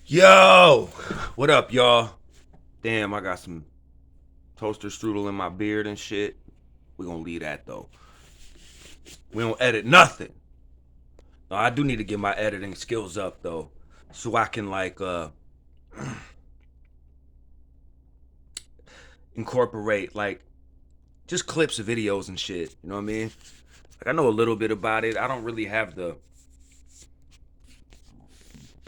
Yo, what up, y'all? Damn, I got some toaster strudel in my beard and shit. We gonna leave that though. We don't edit nothing. No, I do need to get my editing skills up though, so I can incorporate like just clips of videos and shit. You know what I mean? Like I know a little bit about it. I don't really have the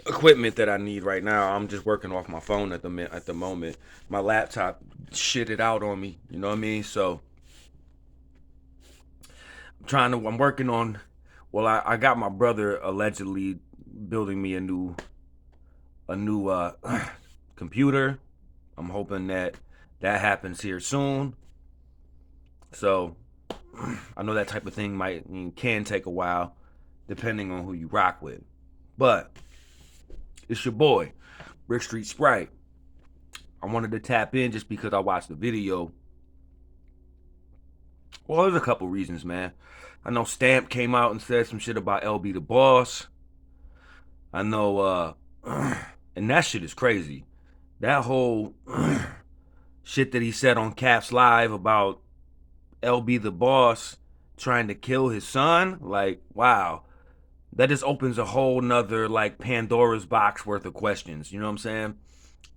equipment that I need right now. I'm just working off my phone at the moment. My laptop shitted out on me. You know what I mean? So I'm working on. Well, I got my brother allegedly building me a new computer. I'm hoping that happens here soon. So I know that type of thing can take a while, depending on who you rock with. But it's your boy, Brick Street Sprite. I wanted to tap in just because I watched the video. Well, there's a couple reasons, man. I know Stamp came out and said some shit about LB the Boss. I know, and that shit is crazy. That whole shit that he said on Caps Live about LB the Boss trying to kill his son, like, wow. That just opens a whole nother, like, Pandora's box worth of questions, you know what I'm saying?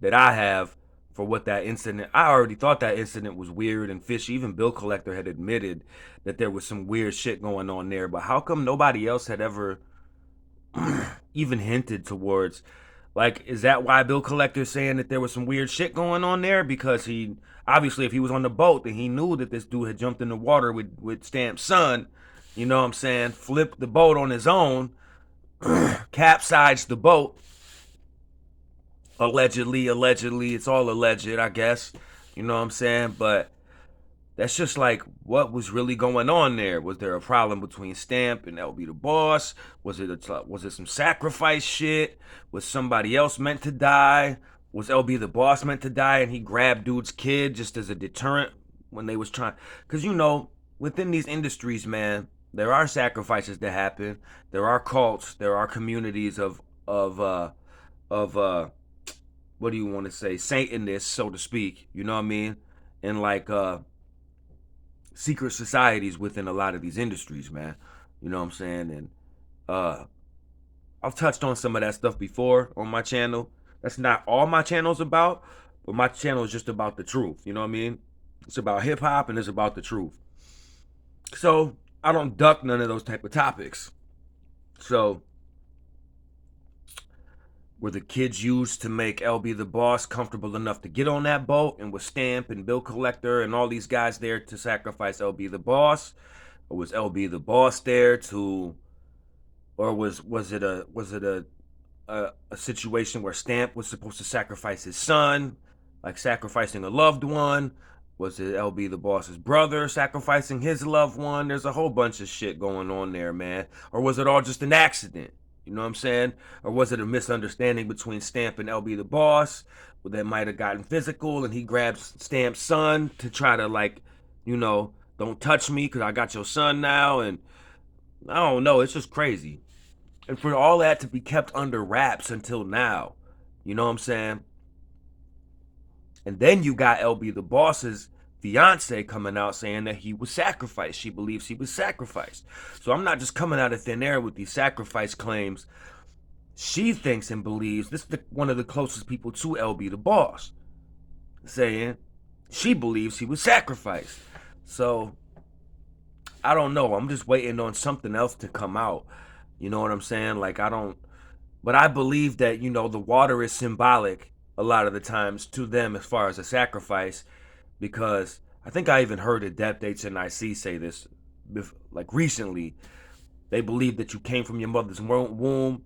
That I have for what that incident. I already thought that incident was weird and fishy. Even Bill Collector had admitted that there was some weird shit going on there. But how come nobody else had ever even hinted towards, like, is that why Bill Collector's saying that there was some weird shit going on there? Because he obviously, if he was on the boat, then he knew that this dude had jumped in the water with Stamp's son. You know what I'm saying? Flipped the boat on his own, capsized the boat. Allegedly, it's all alleged, I guess. You know what I'm saying? But that's just like what was really going on there. Was there a problem between Stamp and LB the Boss? Was it some sacrifice shit? Was somebody else meant to die? Was LB the Boss meant to die and he grabbed dude's kid just as a deterrent when they was trying? Because within these industries, man, there are sacrifices that happen. There are cults. There are communities of what do you want to say, Satanists, so to speak, you know what I mean? And like secret societies within a lot of these industries, man. You know what I'm saying? And I've touched on some of that stuff before on my channel. That's not all my channel's about, but my channel is just about the truth, you know what I mean? It's about hip hop and it's about the truth. So I don't duck none of those type of topics. So were the kids used to make LB the Boss comfortable enough to get on that boat, and was Stamp and Bill Collector and all these guys there to sacrifice LB the Boss? Or was LB the Boss there to, or was it a situation where Stamp was supposed to sacrifice his son, like sacrificing a loved one? Was it LB the Boss's brother sacrificing his loved one? There's a whole bunch of shit going on there, man. Or was it all just an accident? You know what I'm saying? Or was it a misunderstanding between Stamp and LB the Boss that might have gotten physical and he grabs Stamp's son to try to, like, don't touch me because I got your son now? And I don't know. It's just crazy. And for all that to be kept under wraps until now, you know what I'm saying? And then you got LB the Boss's fiance coming out saying that he was sacrificed. She believes he was sacrificed. So I'm not just coming out of thin air with these sacrifice claims. She thinks and believes, this is one of the closest people to LB the Boss, saying she believes he was sacrificed. So I don't know. I'm just waiting on something else to come out. You know what I'm saying? Like, but I believe that, the water is symbolic a lot of the times to them as far as a sacrifice. Because I think I even heard Adept HNIC say this, like, recently. They believe that you came from your mother's womb,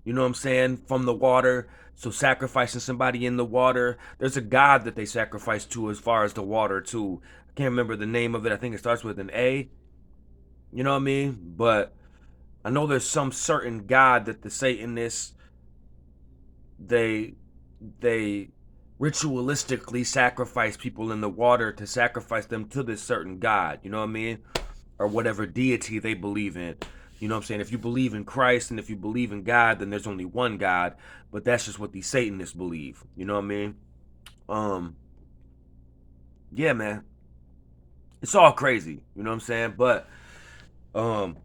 you know what I'm saying, from the water. So sacrificing somebody in the water, there's a god that they sacrifice to as far as the water too. I can't remember the name of it. I think it starts with an A. You know what I mean? But I know there's some certain god that the Satanists, they ritualistically sacrifice people in the water to sacrifice them to this certain god, you know what I mean? Or whatever deity they believe in. You know what I'm saying? If you believe in Christ and if you believe in God, then there's only one God. But that's just what these Satanists believe. You know what I mean? Um, yeah, man. It's all crazy. You know what I'm saying? But um,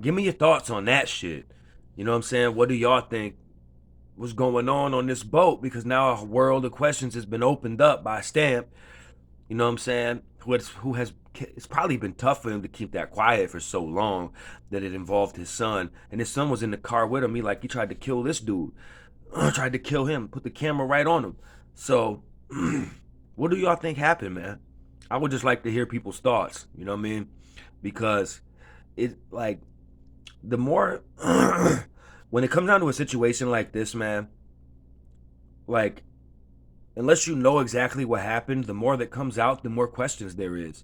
give me your thoughts on that shit. You know what I'm saying? What do y'all think was going on this boat? Because now a world of questions has been opened up by Stamp. You know what I'm saying? Who has it's probably been tough for him to keep that quiet for so long that it involved his son, and his son was in the car with him. He tried to kill this dude, tried to kill him, put the camera right on him. So, what do y'all think happened, man? I would just like to hear people's thoughts. You know what I mean? Because it like the more when it comes down to a situation like this, man, like unless you know exactly what happened, the more that comes out, the more questions there is.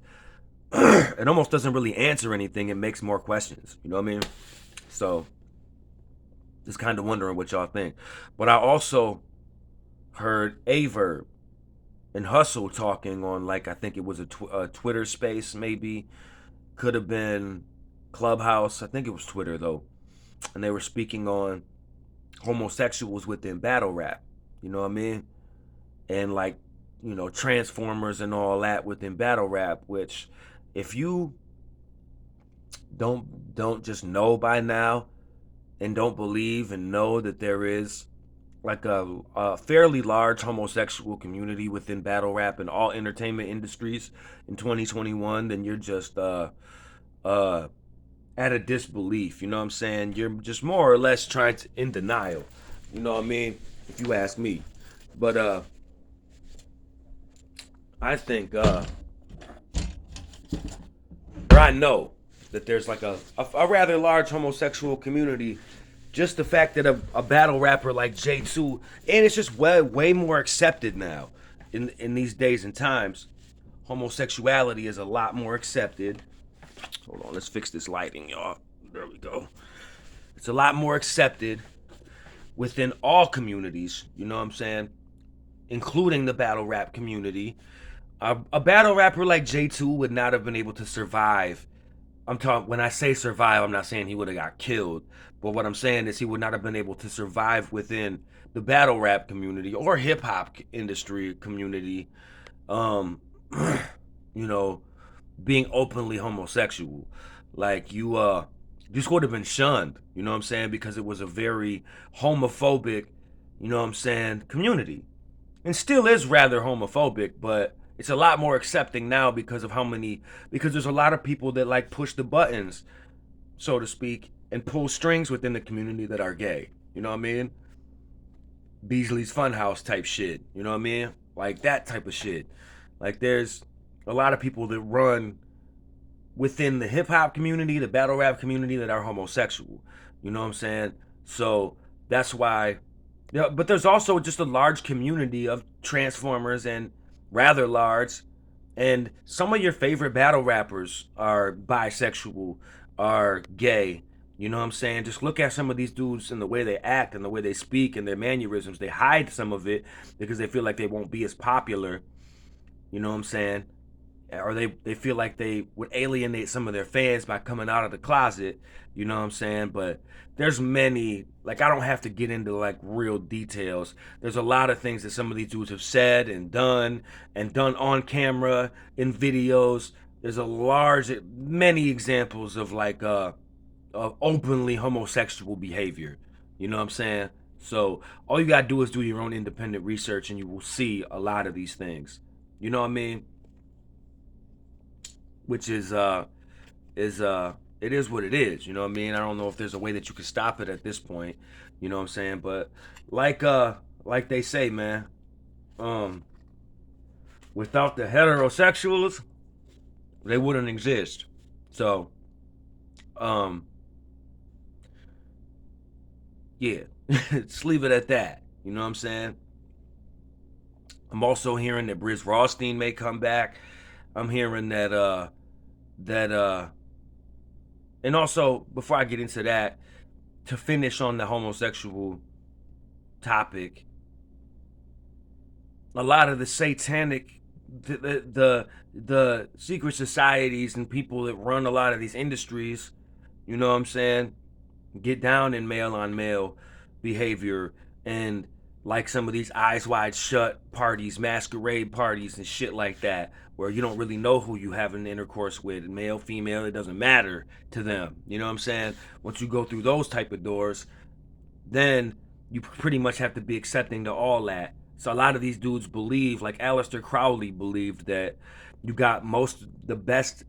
It almost doesn't really answer anything. It makes more questions. You know what I mean? So, just kind of wondering what y'all think. But I also heard a Verb and Hustle talking on, like, I think it was a Twitter space, maybe. Could have been Clubhouse. I think it was Twitter, though. And they were speaking on homosexuals within battle rap. You know what I mean? And, like, you know, Transformers and all that within battle rap, which if you don't just know by now and don't believe and know that there is like a fairly large homosexual community within battle rap and all entertainment industries in 2021, then you're just at a disbelief. You know what I'm saying? You're just more or less trying to in denial. You know what I mean? If you ask me. But I think or I know that there's like a rather large homosexual community. Just the fact that a battle rapper like J2, and it's just way more accepted now in these days and times. Homosexuality is a lot more accepted. Hold on, let's fix this lighting, y'all. There we go. It's a lot more accepted within all communities, you know what I'm saying? Including the battle rap community. A battle rapper like J2 would not have been able to survive. I'm talking when I say survive, I'm not saying he would have got killed, but what I'm saying is he would not have been able to survive within the battle rap community or hip hop industry community. Um, you know, being openly homosexual, like you just would have been shunned. You know what I'm saying? Because it was a very homophobic, you know what I'm saying, community, and still is rather homophobic, but it's a lot more accepting now because of because there's a lot of people that like push the buttons, so to speak, and pull strings within the community that are gay. You know what I mean? Beasley's Funhouse type shit. You know what I mean? Like that type of shit. Like there's a lot of people that run within the hip hop community, the battle rap community that are homosexual. You know what I'm saying? So that's why. Yeah, but there's also just a large community of Transformers and rather large. And some of your favorite battle rappers are bisexual, are gay. You know what I'm saying? Just look at some of these dudes and the way they act and the way they speak and their mannerisms. They hide some of it because they feel like they won't be as popular. You know what I'm saying? Or they feel like they would alienate some of their fans by coming out of the closet. You know what I'm saying? But there's many, like, I don't have to get into like real details. There's a lot of things that some of these dudes have said and done on camera, in videos. There's many examples of like of openly homosexual behavior. You know what I'm saying? So all you gotta do is do your own independent research and you will see a lot of these things. You know what I mean? Which is it is what it is. You know what I mean? I don't know if there's a way that you can stop it at this point. You know what I'm saying? But like they say, man, um, without the heterosexuals, they wouldn't exist. So, um, yeah, let's leave it at that. You know what I'm saying? I'm also hearing that Briz Rothstein may come back. I'm hearing that and also before I get into that, to finish on the homosexual topic, a lot of the satanic the secret societies and people that run a lot of these industries You know what I'm saying? Get down in male on male behavior and like some of these eyes wide shut parties, masquerade parties, and shit like that, where you don't really know who you have an intercourse with, male, female, it doesn't matter to them. You know what I'm saying? Once you go through those type of doors, then you pretty much have to be accepting to all that. So a lot of these dudes believe, like Aleister Crowley believed, that you got most the best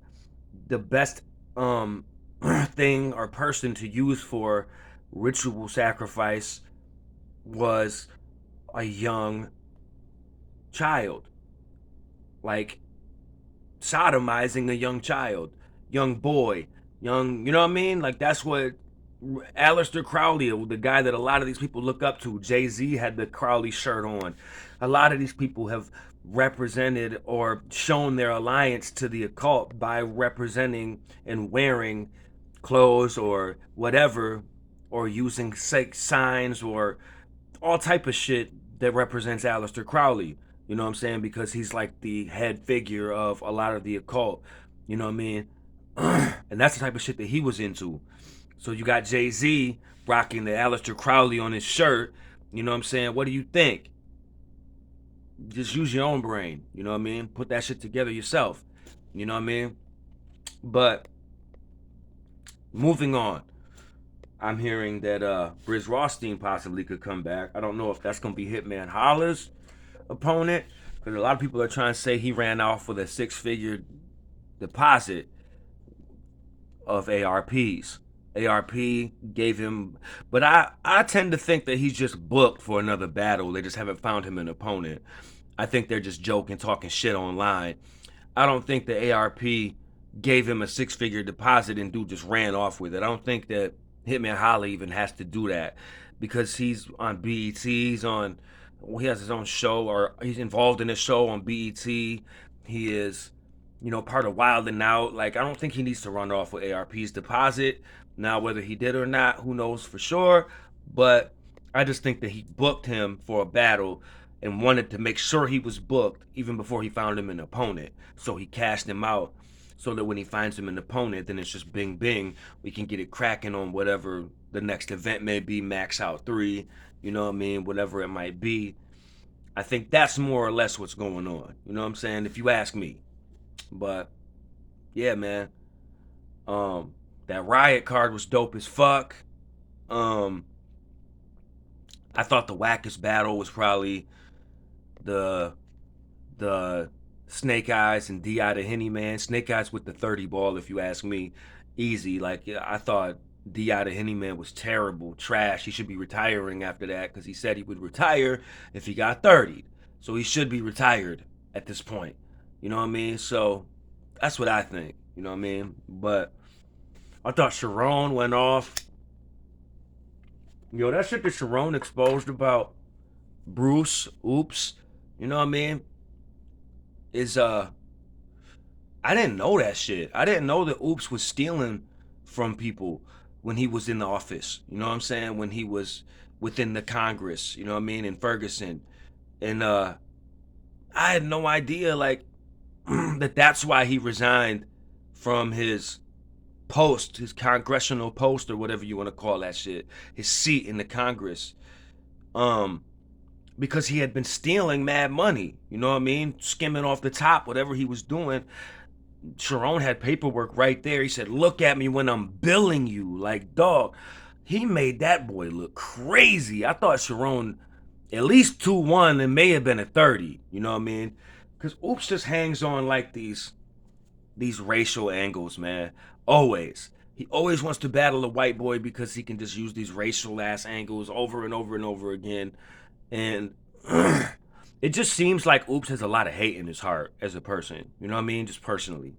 um thing or person to use for ritual sacrifice was a young child, like sodomizing a young child, young boy, young, you know what I mean? Like that's what Aleister Crowley, the guy that a lot of these people look up to. Jay-Z had the Crowley shirt on. A lot of these people have represented or shown their alliance to the occult by representing and wearing clothes or whatever, or using signs or all type of shit that represents Aleister Crowley. You know what I'm saying? Because he's like the head figure of a lot of the occult. You know what I mean? And that's the type of shit that he was into. So you got Jay-Z rocking the Aleister Crowley on his shirt. You know what I'm saying? What do you think? Just use your own brain. You know what I mean? Put that shit together yourself. You know what I mean? But moving on. I'm hearing that Briz Rothstein possibly could come back. I don't know if that's gonna be Hitman Holla's opponent, because a lot of people are trying to say he ran off with a 6-figure deposit of ARPs. ARP gave him, but I tend to think that he's just booked for another battle. They just haven't found him an opponent. I think they're just joking, talking shit online. I don't think the ARP gave him a 6-figure deposit and dude just ran off with it. I don't think that Hitman Holla even has to do that, because he's on BET. He has his own show, or he's involved in a show on BET. He is, part of Wild and Out. Like, I don't think he needs to run off with ARP's deposit. Now, whether he did or not, who knows for sure. But I just think that he booked him for a battle and wanted to make sure he was booked even before he found him an opponent. So he cashed him out so that when he finds him an opponent, then it's just bing bing. We can get it cracking on whatever the next event may be, Max Out 3, you know what I mean, whatever it might be. I think that's more or less what's going on. You know what I'm saying? If you ask me. But yeah, man. Um that Riot card was dope as fuck. Um I thought the wackest battle was probably the the Snake Eyes and Di the Henny Man. Snake Eyes with the 30 ball, if you ask me. Easy. Like, yeah, I thought Di the Henny Man was terrible, trash. He should be retiring after that, because he said he would retire if he got 30. So he should be retired at this point. You know what I mean? So that's what I think. You know what I mean? But I thought Sharon went off. Yo, that shit that Sharon exposed about Bruce, oops, you know what I mean? Is I didn't know that shit. I didn't know that Oops was stealing from people when he was in the office. You know what I'm saying? When he was within the Congress, you know what I mean, in Ferguson. And I had no idea, like, that's why he resigned from his post, his congressional post, or whatever you want to call that shit, his seat in the Congress. Um, because he had been stealing mad money, you know what I mean? Skimming off the top, whatever he was doing. Sharon had paperwork right there. He said, "Look at me when I'm billing you." Like, dog, he made that boy look crazy. I thought Sharon at least 2-1 and may have been a 30. You know what I mean? Because Oops just hangs on like these racial angles, man. Always. He always wants to battle a white boy because he can just use these racial ass angles over and over and over again. And it just seems like Oops has a lot of hate in his heart as a person. You know what I mean? Just personally.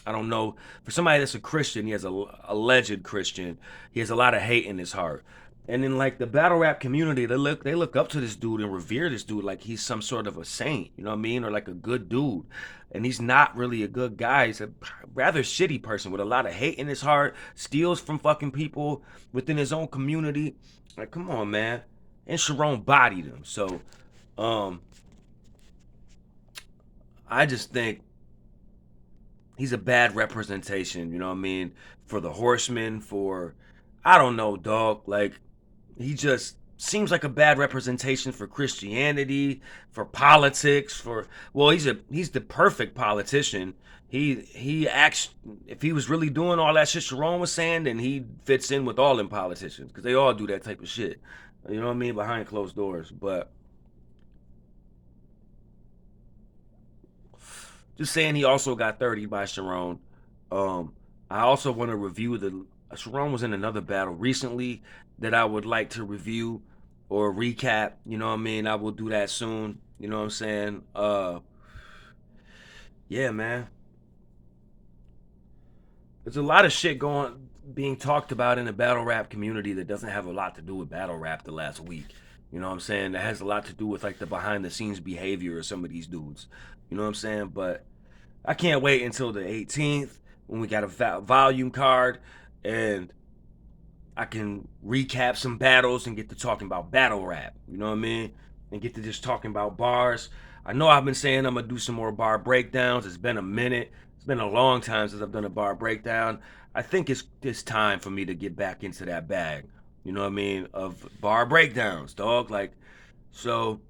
I don't know. For somebody that's a Christian, he has a alleged Christian. He has a lot of hate in his heart. And in like the battle rap community, they look up to this dude and revere this dude like he's some sort of a saint, you know what I mean, or like a good dude. And he's not really a good guy. He's a rather shitty person with a lot of hate in his heart, steals from fucking people within his own community. Like, come on, man. And Sharon bodied him. So, um, I just think he's a bad representation, you know what I mean, for the Horsemen, for I don't know, dog. Like he just seems like a bad representation for Christianity, for politics, for well, he's the perfect politician. He acts if he was really doing all that shit Sharon was saying, then he fits in with all them politicians because they all do that type of shit. You know what I mean, behind closed doors. But just saying, he also got 30 by Sharon. I also want to review the Sharon was in another battle recently that I would like to review or recap. You know what I mean? I will do that soon. You know what I'm saying? Yeah, man. There's a lot of shit going being talked about in the battle rap community that doesn't have a lot to do with battle rap the last week. You know what I'm saying? That has a lot to do with like the behind the scenes behavior of some of these dudes. You know what I'm saying? But I can't wait until the 18th when we got a volume card and I can recap some battles and get to talking about battle rap. You know what I mean? And get to just talking about bars. I know I've been saying I'm gonna do some more bar breakdowns. It's been a minute. It's been a long time since I've done a bar breakdown. I think it's time for me to get back into that bag. You know what I mean? Of bar breakdowns, dog. Like, so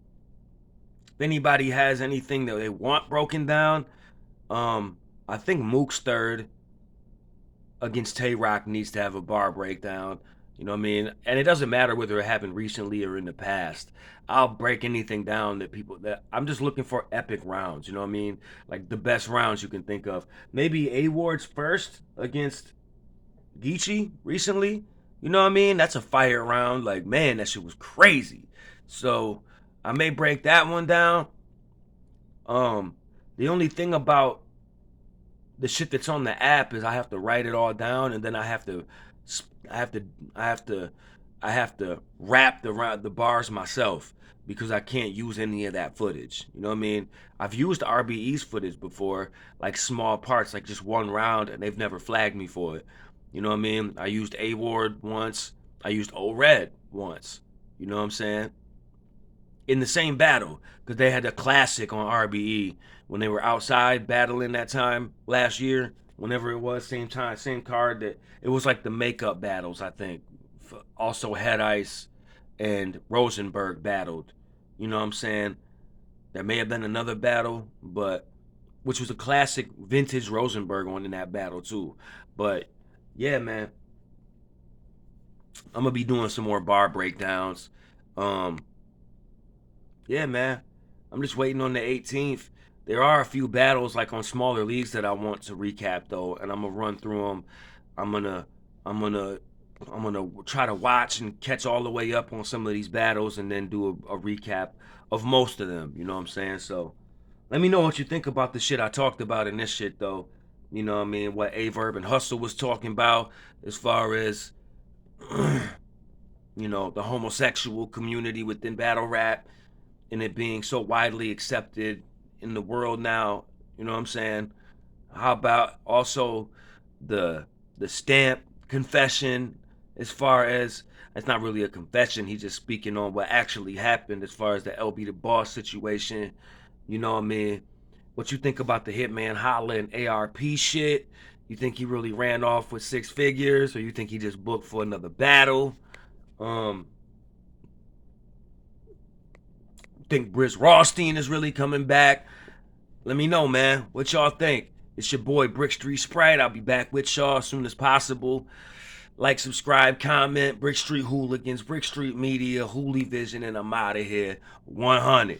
if anybody has anything that they want broken down, I think Mook's third against Tay Rock needs to have a bar breakdown. You know what I mean? And it doesn't matter whether it happened recently or in the past. I'll break anything down that people that I'm just looking for epic rounds. You know what I mean? Like the best rounds you can think of. Maybe A Ward's first against Geechee recently. You know what I mean? That's a fire round. Like man, that shit was crazy. So I may break that one down. Um, the only thing about the shit that's on the app is I have to write it all down and then I have to I have to I have to rap the bars myself because I can't use any of that footage. You know what I mean? I've used RBE's footage before, like small parts, like just one round, and they've never flagged me for it. You know what I mean? I used A Ward once. I used O Red once. You know what I'm saying? In the same battle because they had a classic on RBE when they were outside battling that time last year. Whenever it was, same time, same card. That it was like the makeup battles. I think also Head Ice and Rosenberg battled. You know what I'm saying? There may have been another battle, but which was a classic vintage Rosenberg one in that battle too. But yeah, man, I'm gonna be doing some more bar breakdowns. Um, Yeah, man. I'm just waiting on the 18th. There are a few battles like on smaller leagues that I want to recap though, and I'm gonna run through them. I'm gonna, I'm gonna, I'm gonna try to watch and catch all the way up on some of these battles, and then do a recap of most of them. You know what I'm saying? So, let me know what you think about the shit I talked about in this shit though. You know what I mean? What Verb and Hustle was talking about as far as the homosexual community within battle rap and it being so widely accepted in the world now. You know what I'm saying? How about also the stamp confession as far as it's not really a confession, he's just speaking on what actually happened as far as the LB the Boss situation. You know what I mean? What you think about the Hitman Holla and ARP shit? You think he really ran off with six figures, or you think he just booked for another battle? Um, think Briz Rothstein is really coming back? Let me know, man. What y'all think? It's your boy Brick Street Sprite. I'll be back with y'all as soon as possible. Like, subscribe, comment. Brick Street Hooligans, Brick Street Media, Hooli Vision, and I'm out of here. 100.